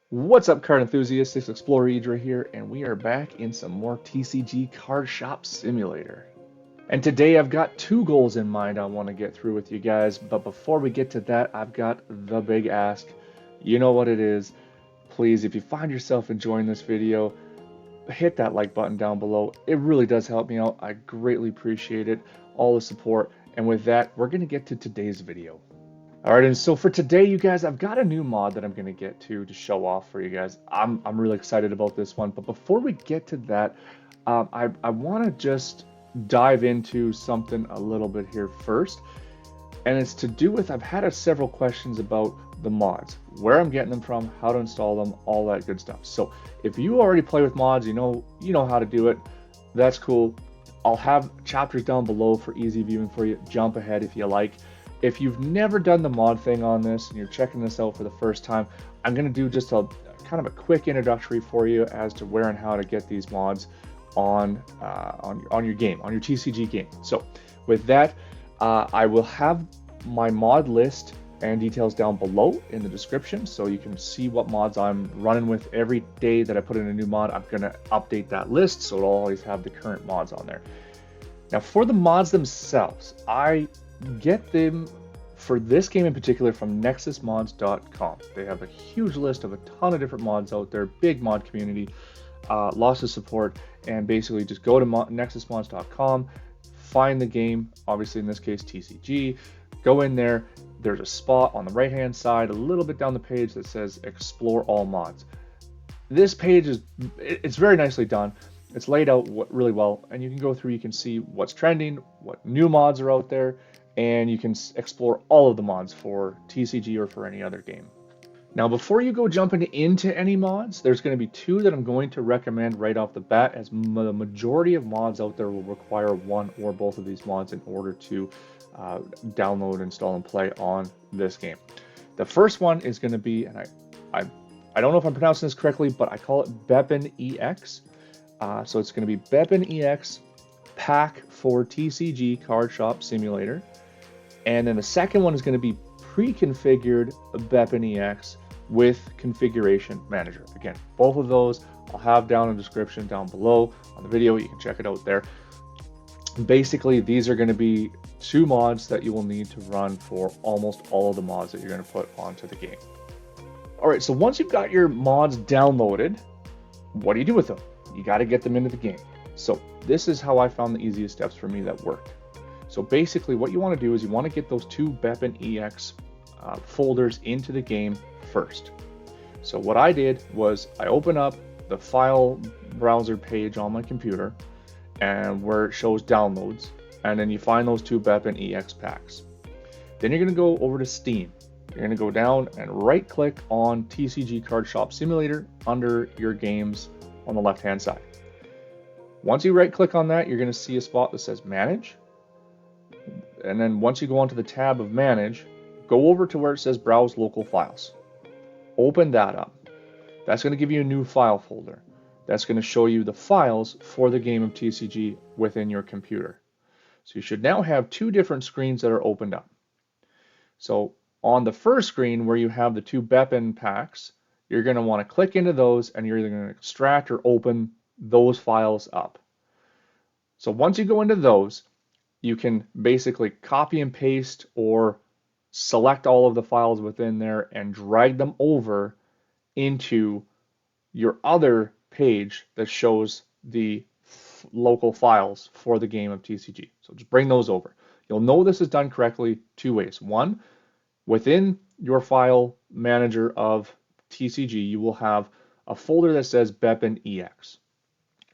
What's up, card enthusiasts? It's Explorer Idra here, and we are back in some more TCG Card Shop Simulator. And today I've got two goals in mind I want to get through with you guys, but before we get to that, I've got the big ask. You know what it is. Please, if you find yourself enjoying this video, hit that like button down below. It really does help me out. I greatly appreciate it, all the support. And with that, we're going to get to today's video. All right, and so for today, you guys, I've got a new mod that I'm going to get to show off for you guys. I'm really excited about this one, but before we get to that, I want to just dive into something a little bit here first, and it's to do with I've had several questions about the mods, where I'm getting them from, how to install them, all that good stuff. So if you already play with mods, you know how to do it. That's cool. I'll have chapters down below for easy viewing for you. Jump ahead if you like. If you've never done the mod thing on this and you're checking this out for the first time, I'm going to do just a kind of a quick introductory for you as to where and how to get these mods on your game, on your TCG game. So with that, I will have my mod list and details down below in the description, so you can see what mods I'm running with. Every day that I put in a new mod, I'm going to update that list, so it'll always have the current mods on there. Now for the mods themselves, I get them for this game in particular from nexusmods.com. They have a huge list of a ton of different mods out there, big mod community, lots of support, and basically just go to nexusmods.com, find the game, obviously in this case TCG, go in there. There's a spot on the right hand side a little bit down the page that says explore all mods. This page it's very nicely done. It's laid out really well, and you can go through, you can see what's trending, what new mods are out there, and you can explore all of the mods for TCG or for any other game. Now, before you go jumping into any mods, there's going to be two that I'm going to recommend right off the bat, as the majority of mods out there will require one or both of these mods in order to download, install, and play on this game. The first one is going to be, and I don't know if I'm pronouncing this correctly, but I call it BepinEX. So it's going to be BepinEX pack for TCG Card Shop Simulator. And then the second one is going to be pre-configured BepinEX with Configuration Manager. Again, both of those I'll have down in the description down below on the video. You can check it out there. Basically, these are going to be two mods that you will need to run for almost all of the mods that you're going to put onto the game. All right, so once you've got your mods downloaded, what do you do with them? You got to get them into the game. So this is how I found the easiest steps for me that worked. So basically what you want to do is you want to get those two BepinEX folders into the game first. So what I did was I open up the file browser page on my computer and where it shows downloads, and then you find those two BepinEX packs. Then you're going to go over to Steam. You're going to go down and right click on TCG Card Shop Simulator under your games on the left hand side. Once you right click on that, you're going to see a spot that says Manage. And then once you go onto the tab of Manage, go over to where it says Browse Local Files. Open that up. That's going to give you a new file folder. That's going to show you the files for the game of TCG within your computer. So you should now have two different screens that are opened up. So on the first screen where you have the two Bepin packs, you're going to want to click into those, and you're either going to extract or open those files up. So once you go into those, you can basically copy and paste or select all of the files within there and drag them over into your other page that shows the local files for the game of TCG. So just bring those over. You'll know this is done correctly two ways. One, within your file manager of TCG, you will have a folder that says BepinEX.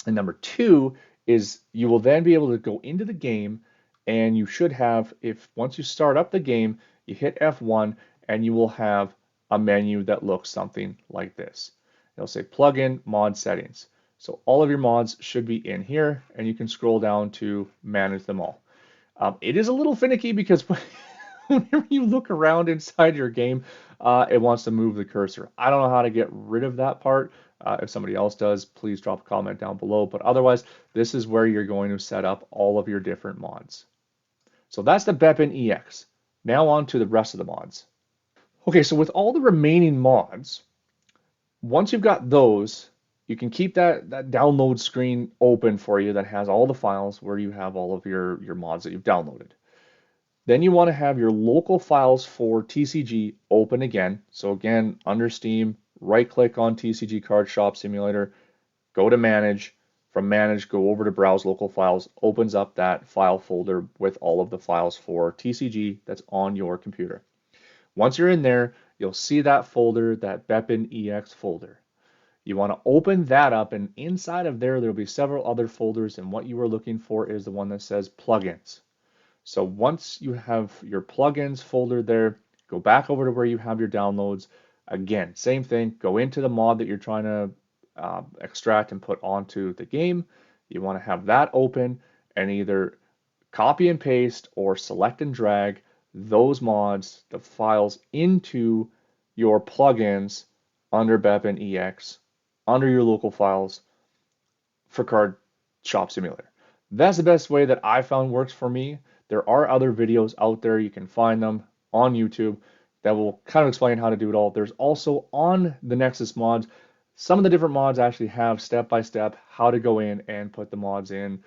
And number two is you will then be able to go into the game, and you should have, once you start up the game, you hit F1 and you will have a menu that looks something like this. It'll say plugin mod settings. So all of your mods should be in here, and you can scroll down to manage them all. It is a little finicky because whenever you look around inside your game, it wants to move the cursor. I don't know how to get rid of that part. If somebody else does, please drop a comment down below. But otherwise, this is where you're going to set up all of your different mods. So that's the BepinEX. Now on to the rest of the mods. Okay, so with all the remaining mods, Once you've got those, you can keep that download screen open for you that has all the files where you have all of your mods that you've downloaded. Then you want to have your local files for TCG open again. So again, under Steam, right click on TCG Card Shop Simulator, go to Manage. From Manage, go over to Browse Local Files, opens up that file folder with all of the files for TCG that's on your computer. Once you're in there, you'll see that folder, that BepinEX folder. You want to open that up, and inside of there, there'll be several other folders, and what you are looking for is the one that says plugins. So once you have your plugins folder there, go back over to where you have your downloads. Again, same thing, go into the mod that you're trying to extract and put onto the game. You want to have that open and either copy and paste or select and drag those mods, the files into your plugins under BepinEX, under your local files for Card Shop Simulator. That's the best way that I found works for me. There are other videos out there. You can find them on YouTube that will kind of explain how to do it all. There's also on the Nexus mods, some of the different mods actually have step-by-step how to go in and put the mods in.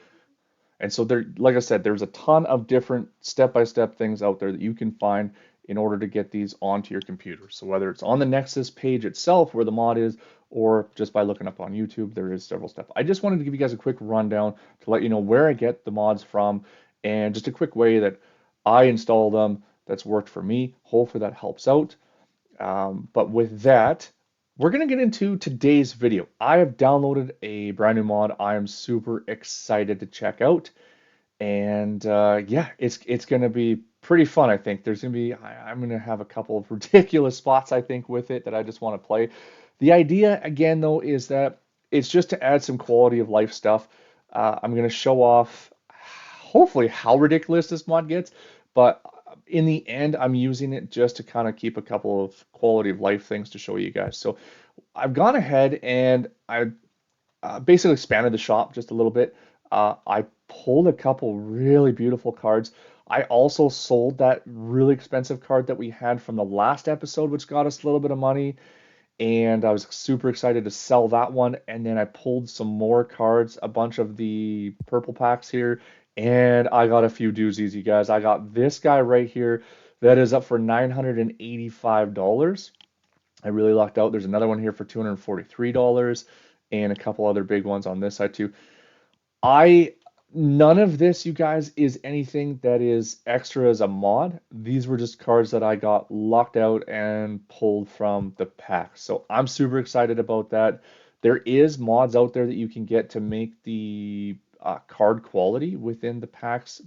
And so there, like I said, there's a ton of different step-by-step things out there that you can find in order to get these onto your computer. So whether it's on the Nexus page itself where the mod is, or just by looking up on YouTube, there is several steps. I just wanted to give you guys a quick rundown to let you know where I get the mods from and just a quick way that I install them that's worked for me. Hopefully that helps out. But with that, we're going to get into today's video. I have downloaded a brand new mod I am super excited to check out. And yeah, it's going to be pretty fun, I think. There's going to be, I'm going to have a couple of ridiculous spots, I think, with it that I just want to play. The idea, again, though, is that it's just to add some quality of life stuff. I'm going to show off, hopefully, how ridiculous this mod gets. But in the end, I'm using it just to kind of keep a couple of quality of life things to show you guys. So I've gone ahead and I basically expanded the shop just a little bit. I pulled a couple really beautiful cards. I also sold that really expensive card that we had from the last episode, which got us a little bit of money. And I was super excited to sell that one. And then I pulled some more cards, a bunch of the purple packs here. And I got a few doozies, you guys. I got this guy right here that is up for $985. I really lucked out. There's another one here for $243 and a couple other big ones on this side too. None of this, you guys, is anything that is extra as a mod. These were just cards that I got locked out and pulled from the pack. So I'm super excited about that. There is mods out there that you can get to make the card quality within the packs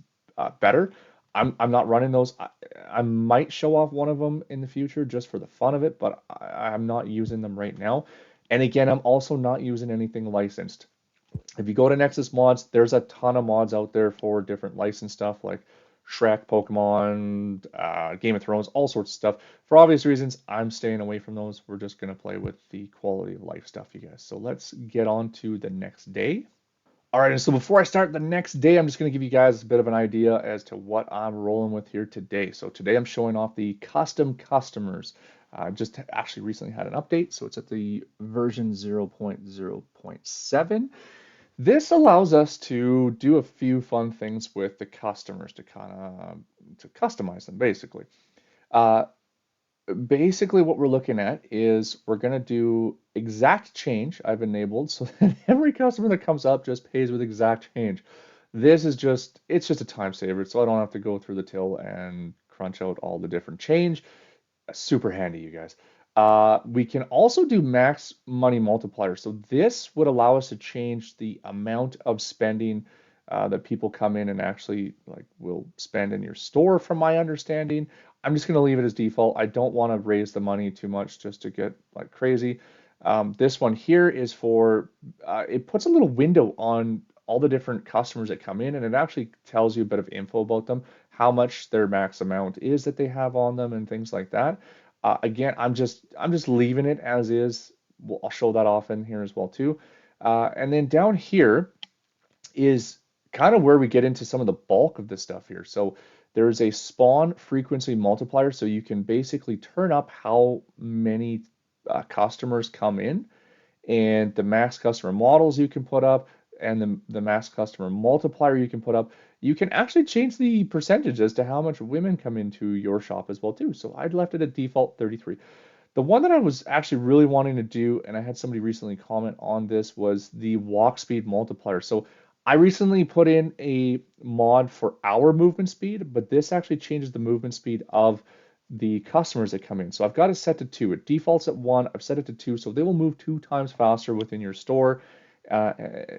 better. I'm not running those. I might show off one of them in the future just for the fun of it, but I'm not using them right now. And again, I'm also not using anything licensed. If you go to Nexus Mods, there's a ton of mods out there for different licensed stuff like Shrek, Pokemon, Game of Thrones, all sorts of stuff. For obvious reasons, I'm staying away from those. We're just going to play with the quality of life stuff, you guys. So let's get on to the next day. All right, and so before I start the next day, I'm just going to give you guys a bit of an idea as to what I'm rolling with here today. So today I'm showing off the custom customers. Just actually recently had an update, so it's at the version 0.0.7. This allows us to do a few fun things with the customers to kind of to customize them, basically. Uh, Basically, what we're looking at is we're going to do exact change I've enabled so that every customer that comes up just pays with exact change. This is just, it's just a time saver, so I don't have to go through the till and crunch out all the different change. Super handy, you guys. We can also do max money multiplier. So this would allow us to change the amount of spending that people come in and actually like will spend in your store, from my understanding. I'm just going to leave it as default. I don't want to raise the money too much just to get like crazy. This one here is for, it puts a little window on all the different customers that come in, and it actually tells you a bit of info about them, how much their max amount is that they have on them and things like that. Again, I'm just leaving it as is. I'll show that off in here as well too. And then down here is kind of where we get into some of the bulk of this stuff here. So there's a spawn frequency multiplier, so you can basically turn up how many customers come in, and the max customer models you can put up, and the max customer multiplier you can put up, you can actually change the percentage as to how much women come into your shop as well too. So I'd left it at default 33. The one that I was actually really wanting to do, and I had somebody recently comment on this, was the walk speed multiplier. So I recently put in a mod for our movement speed, but this actually changes the movement speed of the customers that come in. So I've got it set to 2. It defaults at 1. I've set it to 2, so they will move 2 times faster within your store.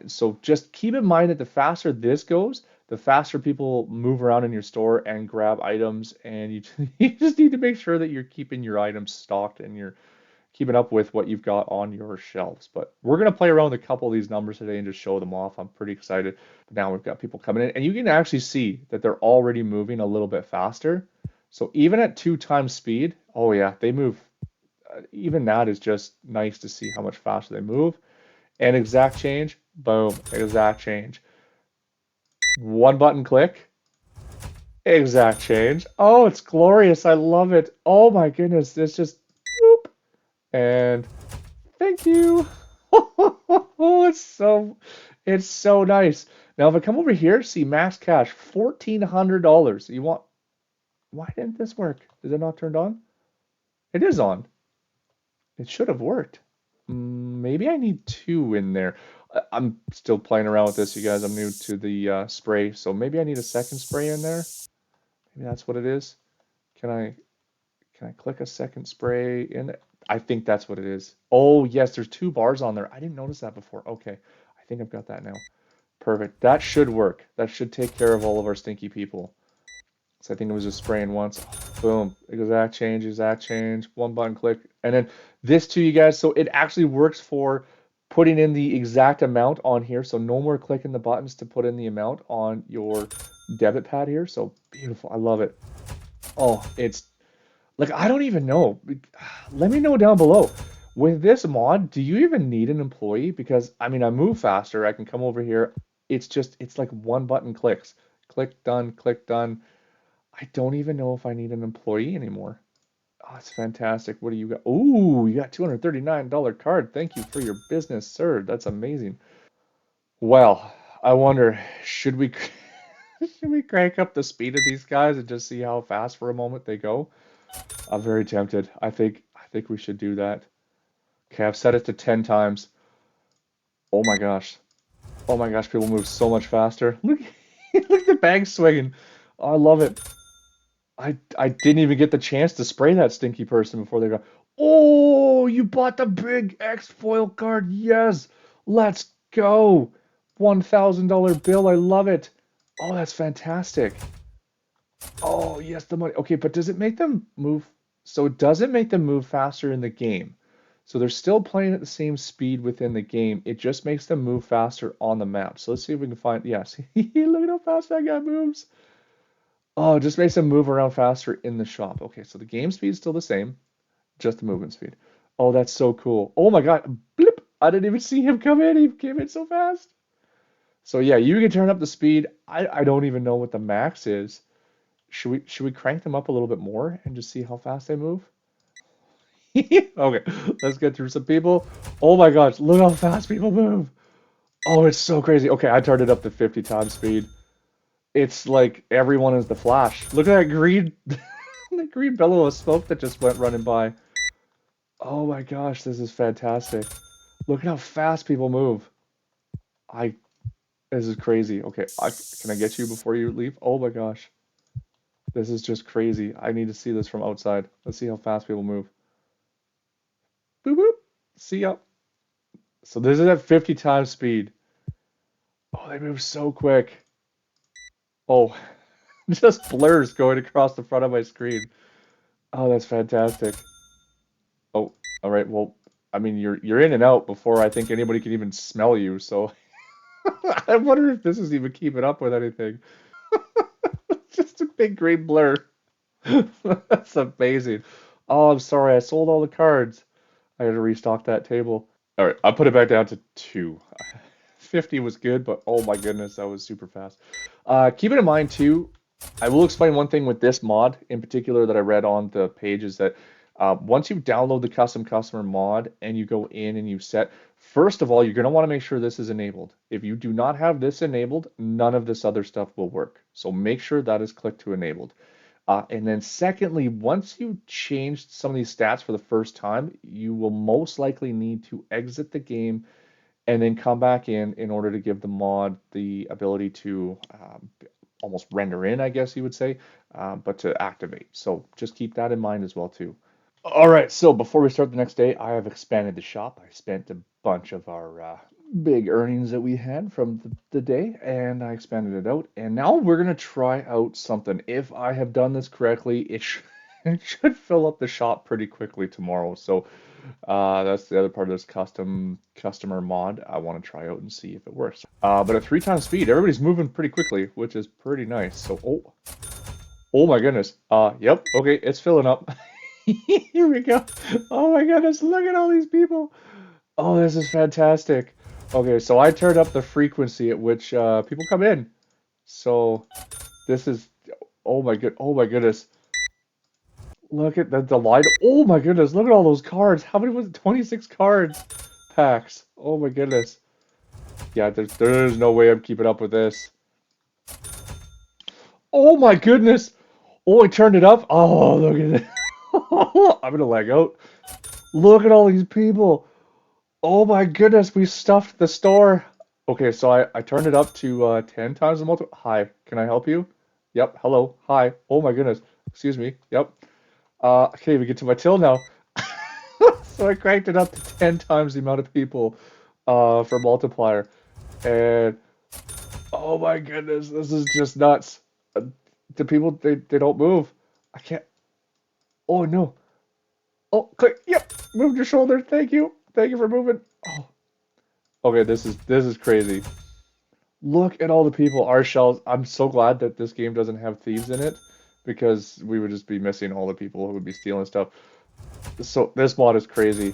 So just keep in mind that the faster this goes, the faster people move around in your store and grab items, and you just need to make sure that you're keeping your items stocked and you're keeping up with what you've got on your shelves. But we're going to play around with a couple of these numbers today and just show them off. I'm pretty excited. But now we've got people coming in, and you can actually see that they're already moving a little bit faster. So even at 2 times speed, oh yeah, they move. Even that is just nice to see how much faster they move. And exact change, boom, exact change. One button click, exact change. Oh, it's glorious. I love it. Oh my goodness, it's just whoop. And thank you. Oh, it's so nice. Now if I come over here, see max cash, $1,400. You want, why didn't this work? Is it not turned on? It is on. It should have worked. Maybe I need 2 in there. I'm still playing around with this, you guys. I'm new to the spray, so maybe I need a second spray in there. Maybe that's what it is. Can I click a second spray in it? I think that's what it is. Oh, yes, there's 2 bars on there. I didn't notice that before. Okay, I think I've got that now. Perfect. That should work. That should take care of all of our stinky people. So I think it was just spraying once. Boom. Exact change, one button click. And then this too, you guys. So it actually works for putting in the exact amount on here. So no more clicking the buttons to put in the amount on your debit pad here. So beautiful. I love it. Oh, it's like, I don't even know. Let me know down below. With this mod, do you even need an employee? Because I mean, I move faster. I can come over here. It's like one button clicks. Click, done, click, done. I don't even know if I need an employee anymore. Oh, it's fantastic. What do you got? Ooh, you got $239 card. Thank you for your business, sir. That's amazing. Well, I wonder, should we should we crank up the speed of these guys and just see how fast for a moment they go? I'm very tempted. I think we should do that. Okay, I've set it to 10 times. Oh my gosh. Oh my gosh, people move so much faster. Look, look at the bag swinging. Oh, I love it. I didn't even get the chance to spray that stinky person before they go. Oh, you bought the big X foil card. Yes. Let's go. $1,000 bill. I love it. Oh, that's fantastic. Oh, yes, the money. Okay, but does it make them move? So it doesn't make them move faster in the game. So they're still playing at the same speed within the game. It just makes them move faster on the map. So let's see if we can find, yes. Look at how fast that guy moves. Oh, it just makes them move around faster in the shop. Okay, so the game speed is still the same, just the movement speed. Oh, that's so cool. Oh my God, blip! I didn't even see him come in. He came in so fast. So yeah, you can turn up the speed. I don't even know what the max is. Should we crank them up a little bit more and just see how fast they move? Okay, let's get through some people. Oh my gosh, look how fast people move. Oh, it's so crazy. Okay, I turned it up to 50 times speed. It's like everyone is the Flash. Look at that green, the green billow of smoke that just went running by. Oh my gosh, this is fantastic. Look at how fast people move. I, this is crazy. Okay, can I get you before you leave? Oh my gosh. This is just crazy. I need to see this from outside. Let's see how fast people move. Boop boop. See ya. So this is at 50 times speed. Oh, they move so quick. Oh, just blurs going across the front of my screen. Oh, that's fantastic. Oh, all right. Well, I mean, you're in and out before I think anybody can even smell you. So I wonder if this is even keeping up with anything. Just a big green blur. That's amazing. Oh, I'm sorry. I sold all the cards. I got to restock that table. All right, I'll put it back down to 2. 50 was good, but oh my goodness, that was super fast. Keep it in mind too, I will explain one thing with this mod in particular that I read on the page is that Once you download the custom customer mod and you go in and you set, first of all, you're going to want to make sure this is enabled. If you do not have this enabled, none of this other stuff will work. So make sure that is clicked to enabled. And then secondly, once you changed some of these stats for the first time, you will most likely need to exit the game and then come back in order to give the mod the ability to almost render in, I guess you would say, but to activate. So just keep that in mind as well too. All right, so before we start the next day, I have expanded the shop. I spent a bunch of our big earnings that we had from the day, and I expanded it out. And now we're gonna try out something. If I have done this correctly, it should fill up the shop pretty quickly tomorrow. So that's the other part of this customer mod. I want to try out and see if it works. But at 3 times speed, everybody's moving pretty quickly, which is pretty nice. So oh my goodness. Yep. Okay, it's filling up. Here we go. Oh my goodness, look at all these people. Oh, this is fantastic. Okay, so I turned up the frequency at which people come in. So this is, oh my goodness. Look at the line. Oh my goodness, look at all those cards. How many was it? 26 cards packs. Oh my goodness. Yeah, there's no way I'm keeping up with this. Oh my goodness. Oh, I turned it up. Oh, look at it. I'm gonna lag out. Look at all these people. Oh my goodness, we stuffed the store. Okay, so I turned it up to 10 times the multiple. Hi, can I help you? Yep, hello, hi. Oh my goodness, excuse me. Yep. I can't even get to my till now. So I cranked it up to 10 times the amount of people for multiplier. And oh my goodness, this is just nuts. The people, they don't move. I can't. Oh no. Oh, click. Yep. Moved your shoulder. Thank you. Thank you for moving. Oh. Okay, this is crazy. Look at all the people. Our shells. I'm so glad that this game doesn't have thieves in it because we would just be missing all the people who would be stealing stuff. So this mod is crazy.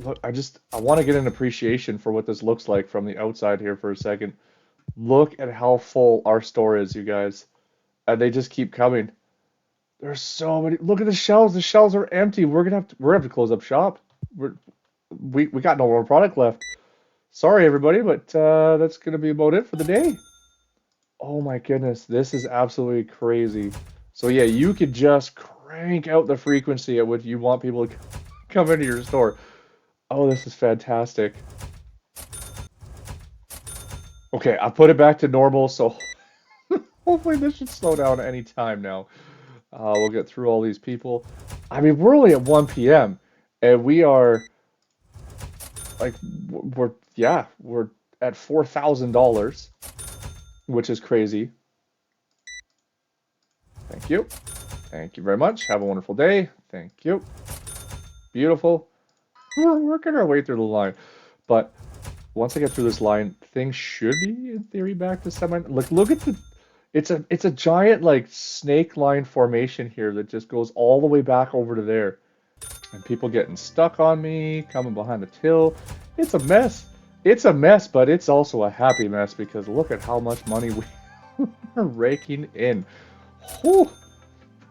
Look, I want to get an appreciation for what this looks like from the outside here for a second. Look at how full our store is, you guys. And they just keep coming. There's so many. Look at the shelves. The shelves are empty. We're gonna have to close up shop. We got no more product left. Sorry everybody, but that's gonna be about it for the day. Oh my goodness, this is absolutely crazy. So yeah, you could just crank out the frequency at which you want people to come into your store. Oh, this is fantastic. Okay, I put it back to normal, so hopefully this should slow down any time now. We'll get through all these people. I mean, we're only at 1 p.m. and we are like we're at $4,000, which is crazy. Thank you. Thank you very much. Have a wonderful day. Thank you. Beautiful. We're working our way through the line, but once I get through this line, things should be in theory back to semi. Look at the. It's a giant like snake line formation here that just goes all the way back over to there. And people getting stuck on me, coming behind the till. It's a mess. It's a mess, but it's also a happy mess because look at how much money we're raking in. Whew,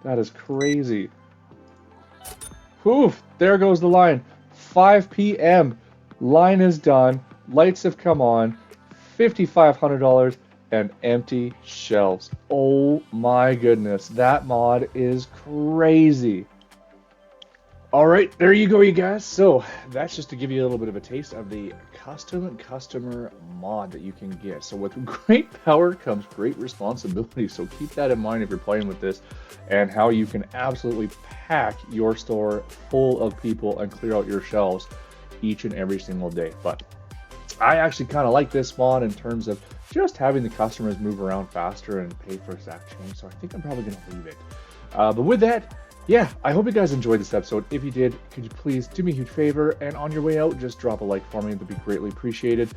that is crazy. Whew, there goes the line. 5 p.m. Line is done. Lights have come on. $5,500 and empty shelves. Oh my goodness, that mod is crazy. All right, there you go, you guys. So that's just to give you a little bit of a taste of the custom customer mod that you can get. So with great power comes great responsibility. So keep that in mind if you're playing with this and how you can absolutely pack your store full of people and clear out your shelves each and every single day. But I actually kind of like this mod in terms of just having the customers move around faster and pay for exact change. So I think I'm probably going to leave it. But with that, yeah, I hope you guys enjoyed this episode. If you did, could you please do me a huge favor and on your way out, just drop a like for me. That'd be greatly appreciated.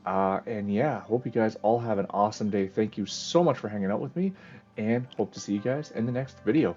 And yeah, hope you guys all have an awesome day. Thank you so much for hanging out with me and hope to see you guys in the next video.